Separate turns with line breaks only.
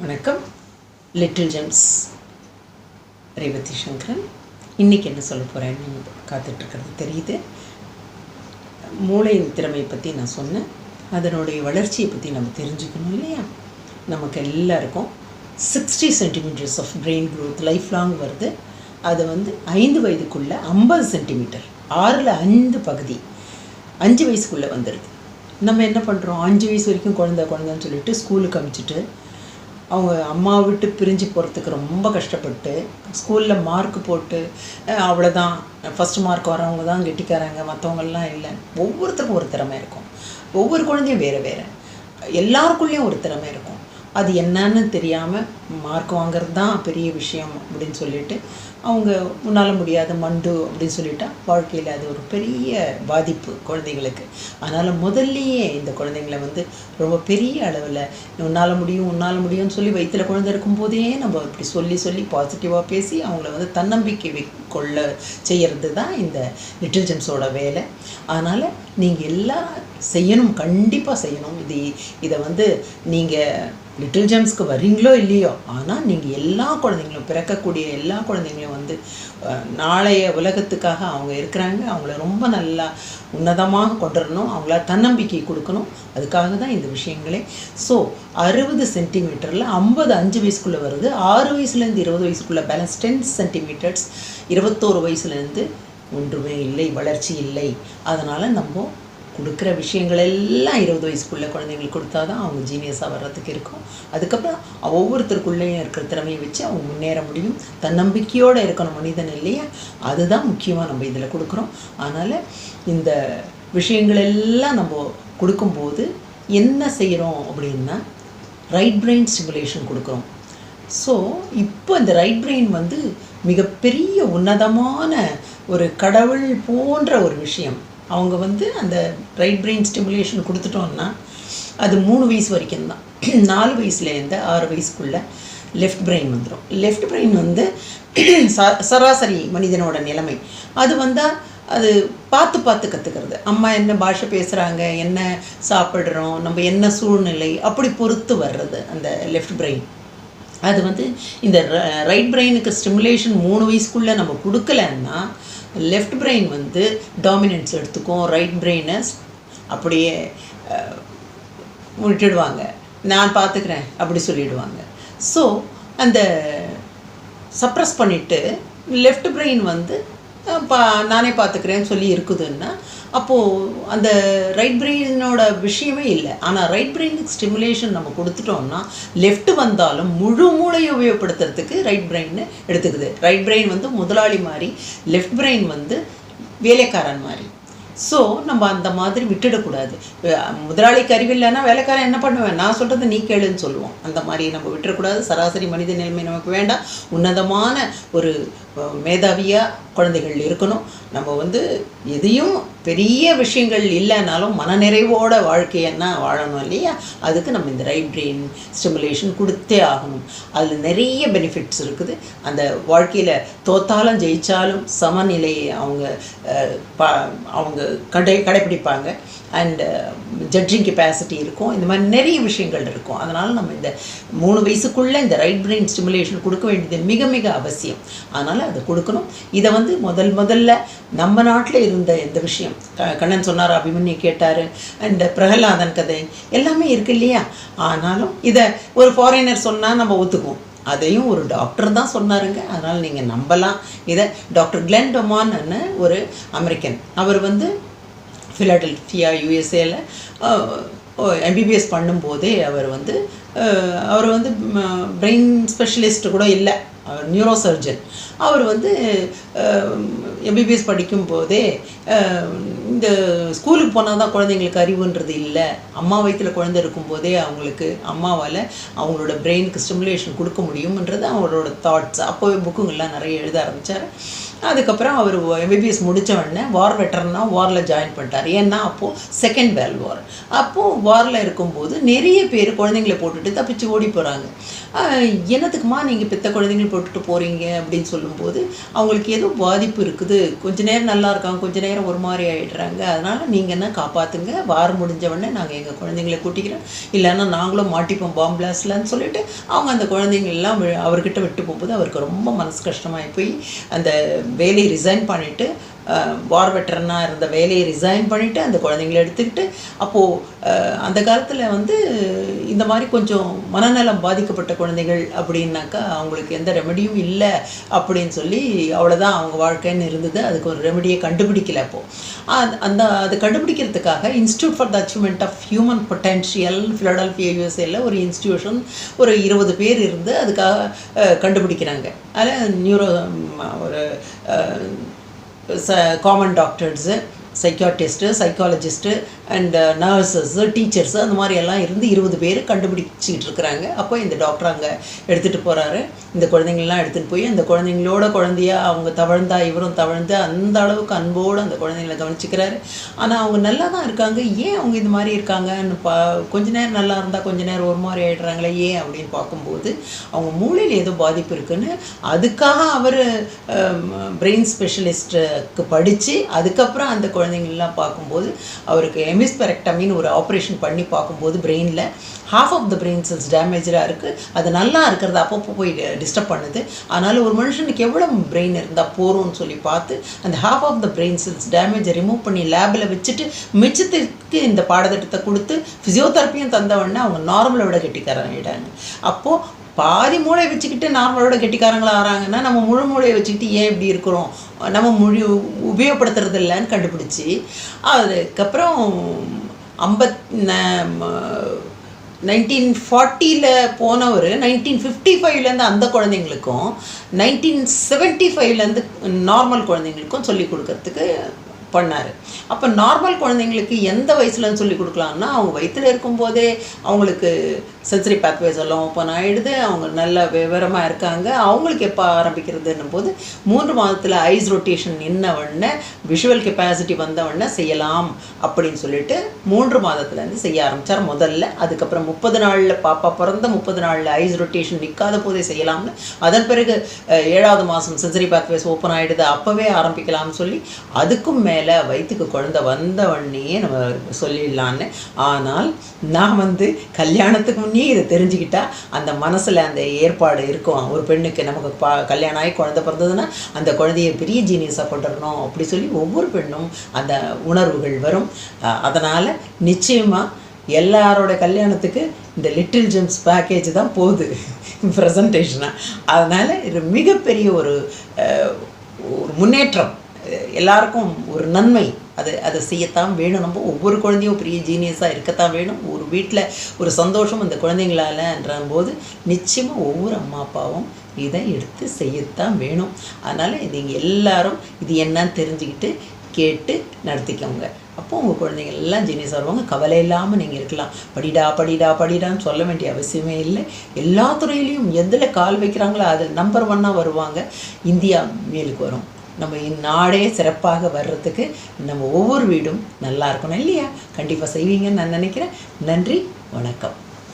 வணக்கம். Little gems Revathi Sankaran. இன்றைக்கி என்ன சொல்ல போகிறேன்னு காத்துட்ருக்கிறது தெரியுது. மூளையின் திறமையை பற்றி நான் சொன்னேன். அதனுடைய வளர்ச்சியை பற்றி நம்ம தெரிஞ்சுக்கணும் இல்லையா? நமக்கு எல்லாருக்கும் 60 centimetres of brain growth life long வருது. அது 5 வயதுக்குள்ளே 50 சென்டிமீட்டர், 6ல் 5 பகுதி 5 வயசுக்குள்ளே வந்துடுது. நம்ம என்ன பண்ணுறோம்? 5 வயசு வரைக்கும் குழந்தைன்னு சொல்லிட்டு ஸ்கூலுக்கு அனுப்பிச்சிட்டு அவங்க அம்மா விட்டு பிரிஞ்சு போகிறதுக்கு ரொம்ப கஷ்டப்பட்டு ஸ்கூலில் மார்க் போட்டு அவ்வளோதான், ஃபஸ்ட்டு மார்க் வரவங்க தான் கெட்டிக்காராங்க, மற்றவங்கெல்லாம் இல்லை. ஒவ்வொருத்தருக்கும் ஒரு திறமை இருக்கும். ஒவ்வொரு குழந்தையும் வேறு வேறு. எல்லாருக்குள்ளேயும் ஒரு திறமை இருக்கும். அது என்னன்னு தெரியாமல் மார்க் வாங்கிறது தான் பெரிய விஷயம் அப்படின்னு சொல்லிட்டு அவங்க முன்னால் முடியாத மண்டு அப்படின்னு சொல்லிட்டா வாழ்க்கையில் அது ஒரு பெரிய பாதிப்பு குழந்தைங்களுக்கு. அதனால் முதல்லையே இந்த குழந்தைங்கள ரொம்ப பெரிய அளவில் உன்னால் முடியும்னு சொல்லி வயிற்றில் குழந்தை இருக்கும்போதே நம்ம இப்படி சொல்லி பாசிட்டிவாக பேசி அவங்கள தன்னம்பிக்கை கொள்ள செய்கிறது தான் இந்த லிட்டில் ஜெம்ஸோட வேலை. அதனால் நீங்கள் எல்லாம் செய்யணும், கண்டிப்பாக செய்யணும். இதை நீங்கள் லிட்டில் ஜெம்ஸ்க்கு வரீங்களோ இல்லையோ, ஆனால் நீங்கள் எல்லா குழந்தைங்களும், பிறக்கக்கூடிய எல்லா குழந்தைங்களையும் நாளைய உலகத்துக்காக அவங்க இருக்கிறாங்க. அவங்கள ரொம்ப நல்லா உன்னதமாக கொண்டுடணும், அவங்கள தன்னம்பிக்கை கொடுக்கணும். அதுக்காக தான் இந்த விஷயங்களே. ஸோ 60 சென்டிமீட்டரில் 50 5 வயசுக்குள்ளே வருது. 6 வயசுலேருந்து 20 வயசுக்குள்ளே பேலன்ஸ் 10 சென்டிமீட்டர்ஸ். 21 வயசுலேருந்து ஒன்றுமே இல்லை, வளர்ச்சி இல்லை. அதனால் நம்ம கொடுக்குற விஷயங்கள் எல்லாம் 20 வயசுக்குள்ளே குழந்தைங்களுக்கு கொடுத்தா தான் அவங்க ஜீனியஸாக வர்றதுக்கு இருக்கும். அதுக்கப்புறம் ஒவ்வொருத்தருக்குள்ளேயும் இருக்கிற திறமையை வச்சு அவங்க முன்னேற முடியும். தன்னம்பிக்கையோடு இருக்கணும் மனிதன் இல்லையா? அதுதான் முக்கியமாக நம்ம இதில் கொடுக்குறோம். அதனால் இந்த விஷயங்கள் எல்லாம் நம்ம கொடுக்கும்போது என்ன செய்கிறோம் அப்படின்னா ரைட் பிரெயின் ஸ்டிமுலேஷன் கொடுக்குறோம். ஸோ இப்போ இந்த ரைட் பிரெயின் மிகப்பெரிய உன்னதமான ஒரு கடவுள் போன்ற ஒரு விஷயம். அவங்க அந்த ரைட் பிரெயின் ஸ்டிமுலேஷன் கொடுத்துட்டோன்னா அது 3 வயசு வரைக்கும் தான். 4 வயசுலேருந்து 6 வயசுக்குள்ளே லெஃப்ட் பிரெயின் வந்துடும். லெஃப்ட் பிரெயின் சராசரி மனிதனோட நிலைமை. அது வந்தால் அது பார்த்து கற்றுக்கிறது. அம்மா என்ன பாஷை பேசுகிறாங்க, என்ன சாப்பிட்றோம், நம்ம என்ன சூழ்நிலை, அப்படி பொறுத்து வர்றது அந்த லெஃப்ட் பிரெயின். அது இந்த ரைட் பிரெயினுக்கு ஸ்டிமுலேஷன் 3 வயசுக்குள்ளே நம்ம கொடுக்கலன்னா லெஃப்ட் பிரெயின் டாமினன்ஸ் எடுத்துக்கும். ரைட் பிரெயினை அப்படியே விட்டுடுவாங்க, நான் பார்த்துக்கிறேன் அப்படி சொல்லிடுவாங்க. ஸோ அந்த சப்ரஸ் பண்ணிவிட்டு லெஃப்ட் பிரெயின் நானே பார்த்துக்கிறேன்னு சொல்லி இருக்குதுன்னா அப்போது அந்த ரைட் பிரெயினோட விஷயமே இல்லை. ஆனால் ரைட் பிரெயினுக்கு ஸ்டிமுலேஷன் நம்ம கொடுத்துட்டோம்னா லெஃப்ட் வந்தாலும் முழு மூளையை உபயோகப்படுத்துறதுக்கு ரைட் பிரெயின் எடுத்துக்குது. ரைட் பிரெயின் முதலாளி மாதிரி, லெஃப்ட் பிரெயின் வேலைக்காரன் மாதிரி. ஸோ நம்ம அந்த மாதிரி விட்டுடக்கூடாது. முதலாளிக்கு அறிவில்லைன்னா வேலைக்காரன் என்ன பண்ணுவேன், நான் சொல்கிறத நீ கேளுன்னு சொல்லுவோம். அந்த மாதிரி நம்ம விட்டுறக்கூடாது. சராசரி மனித நிலைமை நமக்கு வேண்டாம். உன்னதமான ஒரு மேதாவியாக குழந்தைகள் இருக்கணும். நம்ம எதையும் பெரிய விஷயங்கள் இல்லைனாலும் மனநிறைவோட வாழ்க்கையன்னா வாழணும் இல்லையா? அதுக்கு நம்ம இந்த ரைட் பிரெயின் ஸ்டிமுலேஷன் கொடுத்தே ஆகணும். அதில் நிறைய பெனிஃபிட்ஸ் இருக்குது. அந்த வாழ்க்கையில் தோத்தாலும் ஜெயித்தாலும் சமநிலையை அவங்க கடைப்பிடிப்பாங்க. அண்டு ஜட்ஜிங் கெப்பாசிட்டி இருக்கும். இந்த மாதிரி நிறைய விஷயங்கள் இருக்கும். அதனால் நம்ம இந்த 3 வயசுக்குள்ளே இந்த ரைட் பிரெயின் ஸ்டிமுலேஷன் கொடுக்க வேண்டியது மிக மிக அவசியம். அதனால் அதை கொடுக்கணும். இதை முதல்ல நம்ம நாட்டில் இருந்த இந்த விஷயம், கண்ணன் சொன்னார், அபிமன்யு கேட்டார், அண்ட் பிரகலாதன் கதை எல்லாமே இருக்குது இல்லையா? ஆனாலும் இதை ஒரு ஃபாரினர் சொன்னால் நம்ம ஒத்துக்குவோம். அதையும் ஒரு டாக்டர் தான் சொன்னாருங்க. அதனால் நீங்கள் நம்பலாம் இதை. டாக்டர் கிளென் டொமான்னு ஒரு அமெரிக்கன். அவர் ஃபிலாடெல்ஃபியா யூஎஸ்ஏல எம்பிபிஎஸ் பண்ணும்போதே அவர் பிரெயின் ஸ்பெஷலிஸ்ட்டு கூட இல்லை, அவர் நியூரோ சர்ஜன். அவர் எம்பிபிஎஸ் படிக்கும்போதே இந்த ஸ்கூலுக்கு போனால் தான் குழந்தைங்களுக்கு அறிவுன்றது இல்லை, அம்மா வயிற்றில் குழந்தை இருக்கும்போதே அவங்களுக்கு அம்மாவால் அவங்களோட பிரெயினுக்கு ஸ்டிமுலேஷன் கொடுக்க முடியும்ன்றது அவரோட தாட்ஸ். அப்போவே புக்குங்கள்லாம் நிறைய எழுத ஆரம்பித்தார். அதுக்கப்புறம் அவர் எம்பிபிஎஸ் முடித்த உடனே வார் வெட்டர்னா வாரில் ஜாயின் பண்ணிட்டார். ஏன்னா அப்போது செகண்ட் வேர்ல்டு வார். அப்போது வாரில் இருக்கும்போது நிறைய பேர் குழந்தைங்களை போட்டுட்டு தப்பிச்சு ஓடி போகிறாங்க. என்னத்துக்குமா நீங்கள் பெத்த குழந்தைங்கள் போட்டுட்டு போகிறீங்க அப்படின்னு சொல்லும்போது அவங்களுக்கு ஏதோ பாதிப்பு இருக்குது, கொஞ்ச நேரம் நல்லா இருக்காங்க, கொஞ்ச நேரம் ஒரு மாதிரி ஆகிடுறாங்க, அதனால் நீங்கள் என்ன காப்பாற்றுங்க, வாரம் முடிஞ்சவொடனே நாங்கள் எங்கள் குழந்தைங்களை கூட்டிக்கிறோம், இல்லைன்னா நாங்களும் மாட்டிப்போம் பாம்பு பிளாஸ்ட்லன்னு சொல்லிட்டு அவங்க அந்த குழந்தைங்களெல்லாம் அவர்கிட்ட விட்டு போகும்போது அவருக்கு ரொம்ப மனசு கஷ்டமாகி போய் அந்த வேலையை ரிசைன் பண்ணிவிட்டு வார் வெட்டரனாக இருந்த வேலையை ரிசைன் பண்ணிவிட்டு அந்த குழந்தைங்களை எடுத்துக்கிட்டு, அப்போது அந்த காலத்தில் வந்து இந்த மாதிரி கொஞ்சம் மனநலம் பாதிக்கப்பட்ட குழந்தைகள் அப்படின்னாக்கா அவங்களுக்கு எந்த ரெமெடியும் இல்லை அப்படின்னு சொல்லி அவ்வளோதான் அவங்க வாழ்க்கைன்னு இருந்தது. அதுக்கு ஒரு ரெமெடியை கண்டுபிடிக்கல. அப்போது அது கண்டுபிடிக்கிறதுக்காக institute for the achievement of human potential Philadelphia யூஎஸ்ஏல ஒரு இன்ஸ்டியூஷன் ஒரு 20 பேர் இருந்து அதுக்காக கண்டுபிடிக்கிறாங்க. அதில் ஒரு common doctors, psychiatrist, psychologist and nurses, teachers, அந்த மாதிரி எல்லாம் இருந்து 20 பேர் கண்டுபிடிச்சிக்கிட்டு இருக்கிறாங்க. அப்போ இந்த டாக்டர் அங்கே எடுத்துகிட்டு போகிறாரு. இந்த குழந்தைங்கள்லாம் எடுத்துகிட்டு போய் அந்த குழந்தைங்களோட குழந்தையாக அவங்க தவழ்ந்தா இவரும் தவழ்ந்து அந்த அளவுக்கு அன்போடு அந்த குழந்தைங்களை கவனிச்சிக்கிறாரு. ஆனால் அவங்க நல்லா தான் இருக்காங்க, ஏன் அவங்க இது மாதிரி இருக்காங்கன்னு கொஞ்ச நேரம் நல்லா இருந்தால் கொஞ்ச நேரம் ஒரு மாதிரி ஆகிடுறாங்களே ஏன் அப்படின்னு பார்க்கும்போது அவங்க மூளையில் ஏதோ பாதிப்பு இருக்குன்னு அதுக்காக அவர் பிரெயின் ஸ்பெஷலிஸ்ட்டுக்கு படித்து அதுக்கப்புறம் அந்த குழந்தைங்கள்லாம் பார்க்கும்போது அவருக்கு ஹெமிஸ்பெரெக்டமின்னு ஒரு ஆப்ரேஷன் பண்ணி பார்க்கும்போது பிரெயினில் half of the brain cells டேமேஜாக இருக்குது. அது நல்லா இருக்கிறது அப்பப்போ போய் டிஸ்டர்ப் பண்ணுது. அதனால் ஒரு மனுஷனுக்கு எவ்வளோ பிரெயின் இருந்தால் போகிறோன்னு சொல்லி பார்த்து அந்த half of the brain cells டேமேஜை ரிமூவ் பண்ணி லேபில் வச்சுட்டு மிச்சத்துக்கு இந்த பாடத்திட்டத்தை கொடுத்து ஃபிசியோதெரப்பியும் தந்தவொடனே அவங்க நார்மலை விட கெட்டிக்காரங்கிட்டாங்க. அப்போது பாதி மூளை வச்சுக்கிட்டு நார்மலோட கெட்டிக்காரங்களாக ஆகிறாங்கன்னா நம்ம முழு மூளையை வச்சுக்கிட்டு ஏன் இப்படி இருக்கிறோம், நம்ம உபயோகப்படுத்துறது இல்லைன்னு கண்டுபிடிச்சி அதுக்கப்புறம் 1940 போனவர் 1955 அந்த குழந்தைங்களுக்கும் 1975 நார்மல் குழந்தைங்களுக்கும் சொல்லிக் கொடுக்கறதுக்கு பண்ணார். அப்போ நார்மல் குழந்தைங்களுக்கு எந்த வயசுலன்னு சொல்லி கொடுக்கலாம்னா அவங்க வயிற்றில் இருக்கும்போதே அவங்களுக்கு சென்சரி பேத்வேஸ் எல்லாம் ஓப்பன் ஆகிடுது, அவங்க நல்ல விவரமாக இருக்காங்க. அவங்களுக்கு எப்போ ஆரம்பிக்கிறதுன்னும் போது 3 மாதத்தில் ஐஸ் ரொட்டேஷன் நின்னவொடனே விஷுவல் கெப்பாசிட்டி வந்தவொடனே செய்யலாம் அப்படின்னு சொல்லிட்டு 3 மாதத்துலேருந்து செய்ய ஆரம்பித்தார் முதல்ல. அதுக்கப்புறம் 30 நாளில் பாப்பா பிறந்த 30 நாளில் ஐஸ் ரொட்டேஷன் நிற்காத போதே செய்யலாம்னு, அதன் பிறகு 7ஆவது மாதம் சென்சரி பேத்வேஸ் ஓப்பன் ஆகிடுது அப்போவே ஆரம்பிக்கலாம்னு சொல்லி அதுக்கும் மேலே வயிற்றுக்கு குழந்தை வந்தவொடனே நம்ம சொல்லிடலான்னு. ஆனால் நான் கல்யாணத்துக்கு முன்னே இதை தெரிஞ்சுக்கிட்டா அந்த மனசில் அந்த ஏற்பாடு இருக்கும். ஒரு பெண்ணுக்கு நமக்கு கல்யாணம் ஆகி குழந்தை பிறந்ததுன்னா அந்த குழந்தைய பெரிய ஜீனியஸாக கொண்டுடணும் அப்படி சொல்லி ஒவ்வொரு பெண்ணும் அந்த உணர்வுகள் வரும். அதனால் நிச்சயமாக எல்லாரோட கல்யாணத்துக்கு இந்த லிட்டில் ஜெம்ஸ் பேக்கேஜ் தான் போகுது ப்ரெசன்டேஷனாக. அதனால் இது மிகப்பெரிய ஒரு முன்னேற்றம், எல்லாருக்கும் ஒரு நன்மை. அதை செய்யத்தான் வேணும். நம்ம ஒவ்வொரு குழந்தையும் பெரிய ஜீனியஸாக இருக்கத்தான் வேணும். ஒரு வீட்டில் ஒரு சந்தோஷம் அந்த குழந்தைங்களாலன்ற போது நிச்சயமாக ஒவ்வொரு அம்மா அப்பாவும் இதை எடுத்து செய்யத்தான் வேணும். அதனால் நீங்கள் எல்லாரும் இது என்னன்னு தெரிஞ்சுக்கிட்டு கேட்டு நடத்திக்கோங்க. அப்போது உங்கள் குழந்தைங்க எல்லாம் ஜீனியஸ் வருவாங்க. கவலை இல்லாமல் நீங்கள் இருக்கலாம். படிடா படிடா படிடான்னு சொல்ல வேண்டிய அவசியமே இல்லை. எல்லா துறையிலையும் எதில் கால் வைக்கிறாங்களோ அதில் நம்பர் 1 வருவாங்க. இந்தியா மேலுக்கு வரும். நம்ம நாடே சிறப்பாக வர்றதுக்கு நம்ம ஒவ்வொரு வீடும் நல்லா இருக்கணும் இல்லையா? கண்டிப்பாக செய்வீங்கன்னு நான் நினைக்கிறேன். நன்றி, வணக்கம்.